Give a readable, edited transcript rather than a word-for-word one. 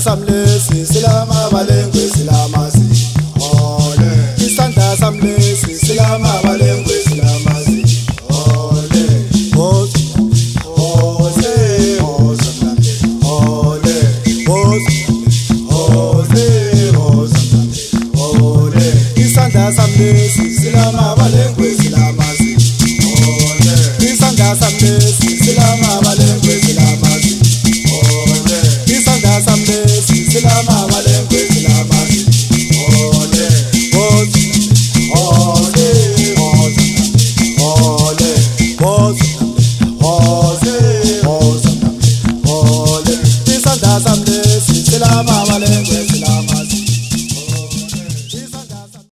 samlesi silama balengwe silamazi ole isandla samlesi silama balengwe silamazi ole boze boze boze ole boze boze boze ole isandla samlesi silama